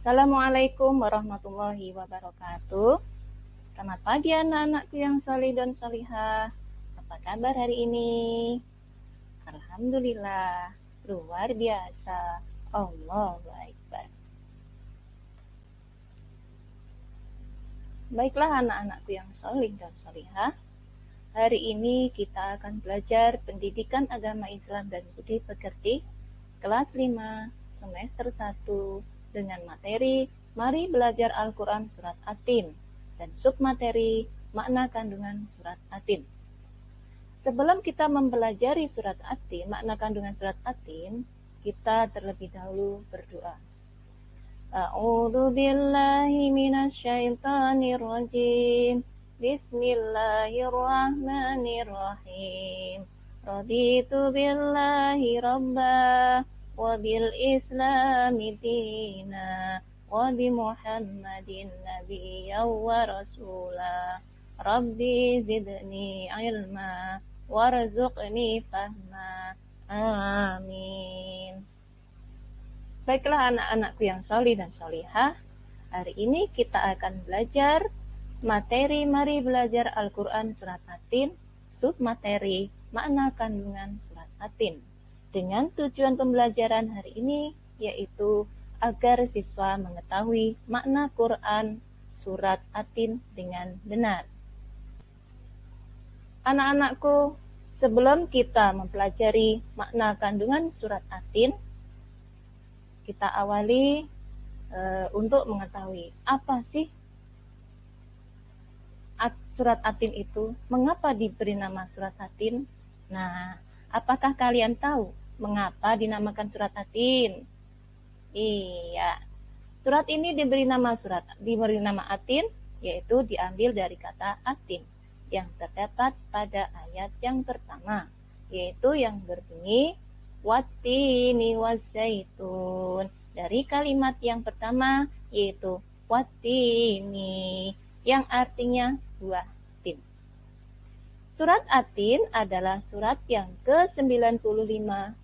Assalamualaikum warahmatullahi wabarakatuh. Selamat pagi anak-anakku yang solih dan solihah. Apa kabar hari ini? Alhamdulillah, luar biasa. Allahu Akbar. Baiklah anak-anakku yang solih dan solihah. Hari ini kita akan belajar pendidikan agama Islam dan budi pekerti kelas 5 semester 1 dengan materi Mari Belajar Al-Quran Surat At-Tin dan submateri makna kandungan Surat At-Tin. Sebelum kita mempelajari Surat At-Tin, makna kandungan Surat At-Tin, kita terlebih dahulu berdoa. A'udzu billahi minasyaitonir rajim. Bismillahirrahmanirrahim. Raditu billahi rabba wa bil islami dina wa bi Muhammadin nabiyyan wa rasula. Rabbi zidni ilma warzuqni fahma. Amin. Baiklah anak-anakku yang solih dan solihah, hari ini kita akan belajar materi Mari Belajar Al-Quran Surat At-Tin, submateri makna kandungan Surat At-Tin. Dengan tujuan pembelajaran hari ini yaitu agar siswa mengetahui makna Quran Surat At-Tin dengan benar. Anak-anakku, sebelum kita mempelajari makna kandungan Surat At-Tin, kita awali untuk mengetahui apa sih Surat At-Tin itu, mengapa diberi nama Surat At-Tin. Nah, apakah kalian tahu mengapa dinamakan Surat At-Tin? Iya, surat ini diberi nama At-Tin, yaitu diambil dari kata At-Tin yang terdapat pada ayat yang pertama, yaitu yang berbunyi Wattini wazzaitun. Dari kalimat yang pertama yaitu Wattini yang artinya buah tin. Surat At-Tin adalah surat yang ke-95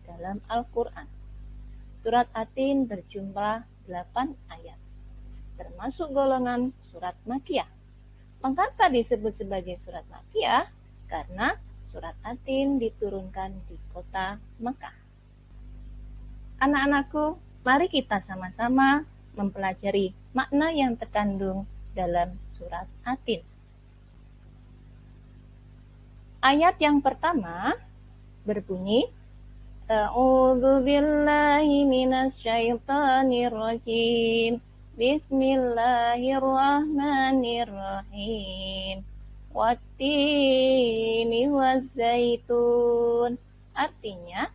dalam Al-Quran. Surat At-Tin berjumlah 8 ayat, termasuk golongan surat Makkiyah. Mengapa disebut sebagai surat Makkiyah? Karena Surat At-Tin diturunkan di kota Mekah. Anak-anakku, mari kita sama-sama mempelajari makna yang terkandung dalam Surat At-Tin. Ayat yang pertama berbunyi, A'udzu billahi minasyaitonir rajim. Bismillahirrahmanirrahim. Wattini wazzaitun. Artinya,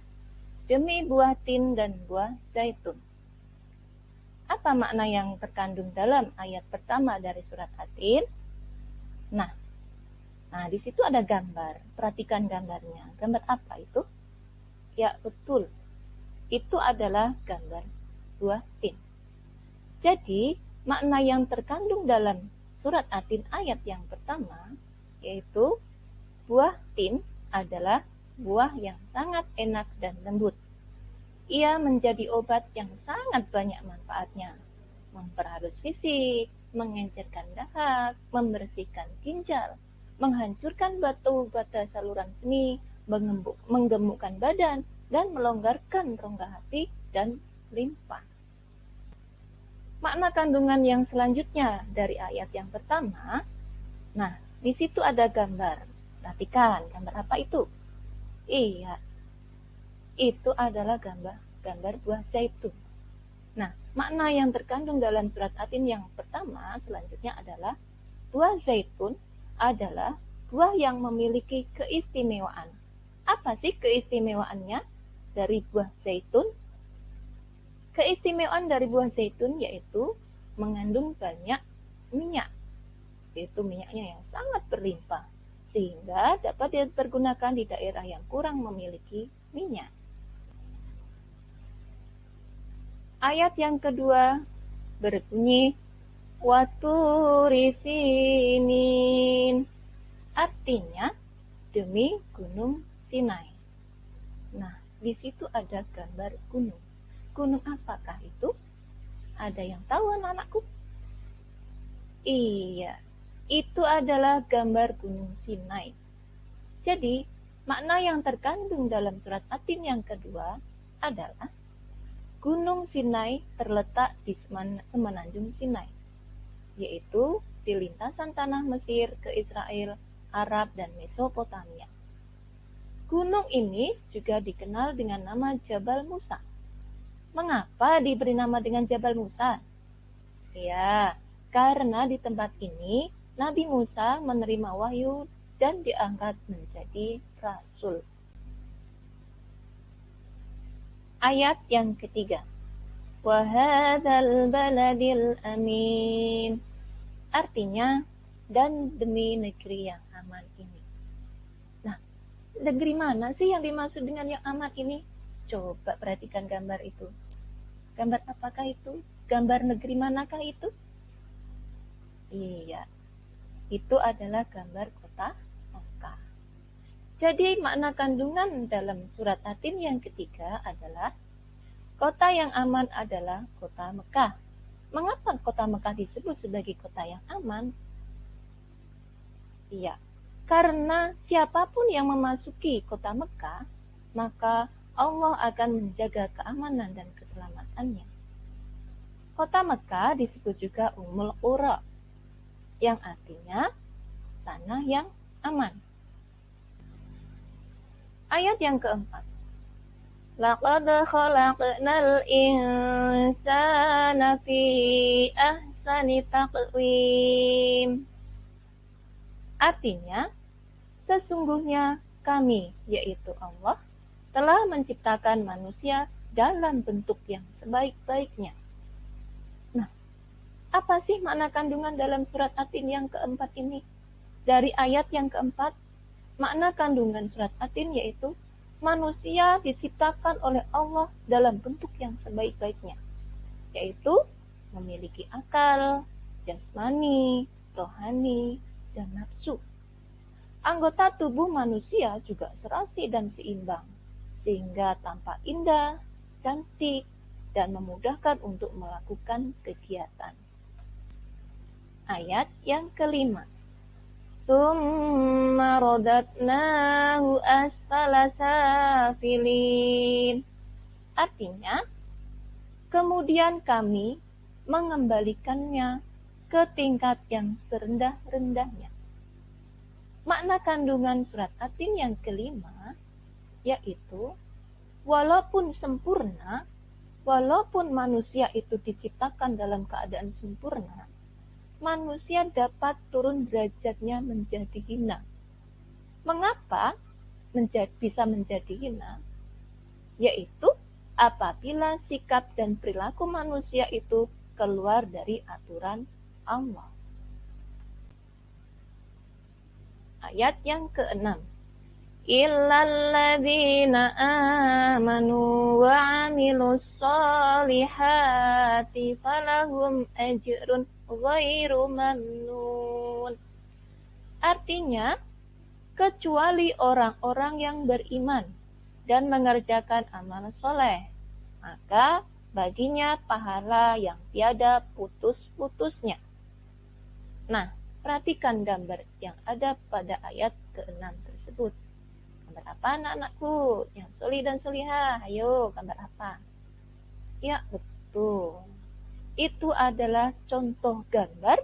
demi buah tin dan buah zaitun. Apa makna yang terkandung dalam ayat pertama dari surat At-Tin? Nah, di situ ada gambar. Perhatikan gambarnya. Gambar apa itu? Ya, betul. Itu adalah gambar buah tin. Jadi, makna yang terkandung dalam surat At-Tin ayat yang pertama, yaitu buah tin adalah buah yang sangat enak dan lembut. Ia menjadi obat yang sangat banyak manfaatnya. Memperhalus fisik, mengencerkan dahak, membersihkan ginjal, menghancurkan batu-bata saluran semih, menggemukkan badan, dan melonggarkan rongga hati dan limpa. Makna kandungan yang selanjutnya dari ayat yang pertama, di situ ada gambar. Perhatikan, gambar apa itu? Iya, itu adalah gambar buah zaitun. Makna yang terkandung dalam surat At-Tin yang pertama selanjutnya adalah buah zaitun adalah buah yang memiliki keistimewaan. Apa sih keistimewaannya dari buah zaitun? Keistimewaan dari buah zaitun yaitu mengandung banyak minyak, yaitu minyaknya yang sangat berlimpah, sehingga dapat dipergunakan di daerah yang kurang memiliki minyak. Ayat yang kedua berbunyi Waturi Sinin. Artinya demi gunung Sinai. Di situ ada gambar gunung. Gunung apakah itu? Ada yang tahu anak-anakku? Iya, itu adalah gambar Gunung Sinai. Jadi, makna yang terkandung dalam surat At-Tin yang kedua adalah Gunung Sinai terletak di semenanjung Sinai, yaitu di lintasan tanah Mesir ke Israel, Arab, dan Mesopotamia. Gunung ini juga dikenal dengan nama Jabal Musa. Mengapa diberi nama dengan Jabal Musa? Ya, karena di tempat ini Nabi Musa menerima wahyu dan diangkat menjadi rasul. Ayat yang ketiga. Wahadzal baladil amin. Artinya, dan demi negeri yang aman ini. Nah, negeri mana sih yang dimaksud dengan yang aman ini? Coba perhatikan gambar itu. Gambar apakah itu? Gambar negeri manakah itu? Iya, itu adalah gambar kota Mekah. Jadi makna kandungan dalam surat At-Tin yang ketiga adalah kota yang aman adalah kota Mekah. Mengapa kota Mekah disebut sebagai kota yang aman? Iya, karena siapapun yang memasuki kota Mekah, maka Allah akan menjaga keamanan dan keselamatannya. Kota Mekah disebut juga Ummul Qura, yang artinya tanah yang aman. Ayat yang keempat. Laqad khalaqnal insana fi ahsani taqwim. Artinya, sesungguhnya kami, yaitu Allah, telah menciptakan manusia dalam bentuk yang sebaik-baiknya. Nah, apa sih makna kandungan dalam surat At-Tin yang keempat ini? Dari ayat yang keempat, makna kandungan surat At-Tin yaitu manusia diciptakan oleh Allah dalam bentuk yang sebaik-baiknya, yaitu memiliki akal, jasmani, rohani, dan nafsu. Anggota tubuh manusia juga serasi dan seimbang, sehingga tampak indah, cantik, dan memudahkan untuk melakukan kegiatan. Ayat yang kelima. Summa radatnahu asfala safilin. Artinya, kemudian kami mengembalikannya ke tingkat yang serendah-rendahnya. Makna kandungan surat At-Tin yang kelima yaitu walaupun sempurna, walaupun manusia itu diciptakan dalam keadaan sempurna, manusia dapat turun derajatnya menjadi hina. Mengapa bisa menjadi hina? Yaitu apabila sikap dan perilaku manusia itu keluar dari aturan Allah. Ayat yang keenam. Illalladzina amanu wa amilus solihati falahum ajrun ghairu mamnun. Artinya, kecuali orang-orang yang beriman dan mengerjakan amal soleh, maka baginya pahala yang tiada putus-putusnya. Nah, perhatikan gambar yang ada pada ayat ke-6 tersebut. Gambar apa anak-anakku? Yang solih dan solihah, ayo gambar apa? Ya, betul. Itu adalah contoh gambar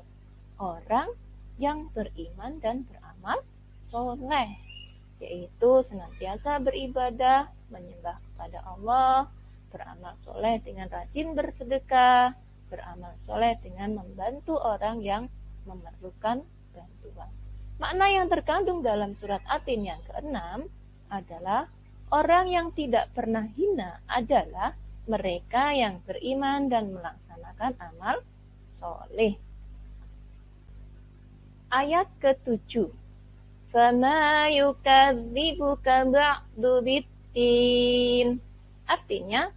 orang yang beriman dan beramal soleh, yaitu senantiasa beribadah, menyembah kepada Allah, beramal soleh dengan rajin bersedekah, beramal soleh dengan membantu orang yang memerlukan bantuan. Makna yang terkandung dalam surat At-Tin yang ke-6 adalah orang yang tidak pernah hina adalah mereka yang beriman dan melaksanakan amal soleh. Ayat ke-7. Fama yukadzibuka ba'du biddin. Artinya,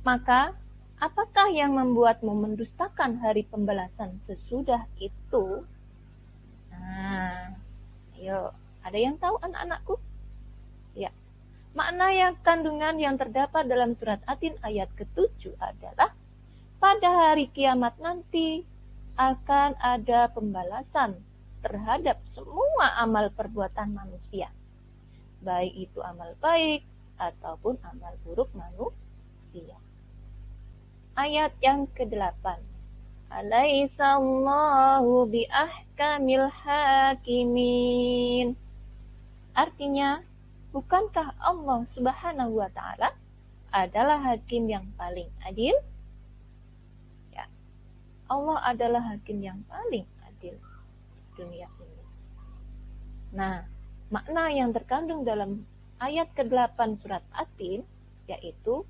maka apakah yang membuatmu mendustakan hari pembalasan sesudah itu? Nah, ayo, ada yang tahu anak-anakku? Ya. Makna yang kandungan yang terdapat dalam surat At-Tin ayat ke-7 adalah pada hari kiamat nanti akan ada pembalasan terhadap semua amal perbuatan manusia, baik itu amal baik ataupun amal buruk manusia. Ayat yang ke-8. Alaihissallahu biahkamil hakimin. Artinya, bukankah Allah Subhanahu wa Ta'ala adalah hakim yang paling adil? Ya, Allah adalah hakim yang paling adil di dunia ini. Nah, makna yang terkandung dalam ayat ke-8 surat At-Tin yaitu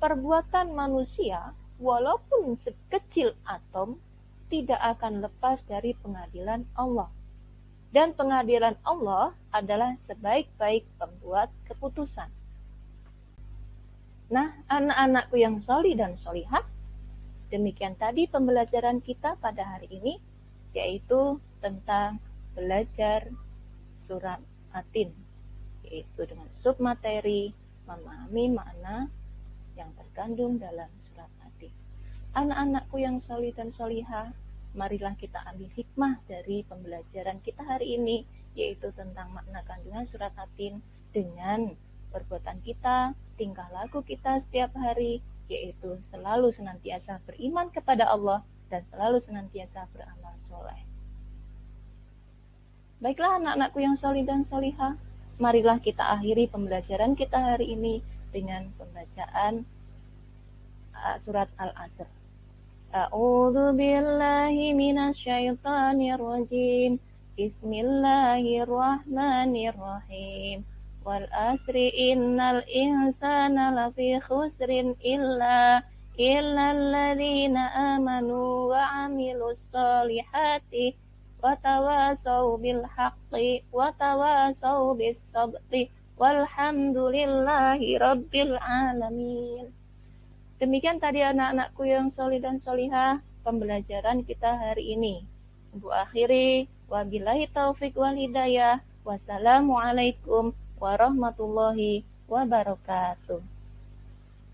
perbuatan manusia walaupun sekecil atom tidak akan lepas dari pengadilan Allah. Dan pengadilan Allah adalah sebaik-baik pembuat keputusan. Nah, anak-anakku yang solih dan solihah, demikian tadi pembelajaran kita pada hari ini, yaitu tentang belajar surat At-Tin, yaitu dengan submateri memahami makna yang terkandung dalam surat At-Tin. Anak-anakku yang solih dan solihah, marilah kita ambil hikmah dari pembelajaran kita hari ini, yaitu tentang makna kandungan surat At-Tin dengan perbuatan kita, tingkah laku kita setiap hari, yaitu selalu senantiasa beriman kepada Allah dan selalu senantiasa beramal soleh. Baiklah anak-anakku yang solih dan solihah, marilah kita akhiri pembelajaran kita hari ini dengan pembacaan surat Al-Asr. A'udzu billahi minasyaitonir rajim. Bismillahirrahmanirrahim. Wal asri innal insana lafi khusrin illa alladzina amanu wa 'amilus solihati wa tawasaw bil haqqi wa tawasaw bis sabri walhamdulillahi rabbil alamin. Demikian tadi anak-anakku yang solih dan solihah, pembelajaran kita hari ini. Ibu akhiri, wabillahi taufik wal hidayah. Wassalamualaikum warahmatullahi wabarakatuh.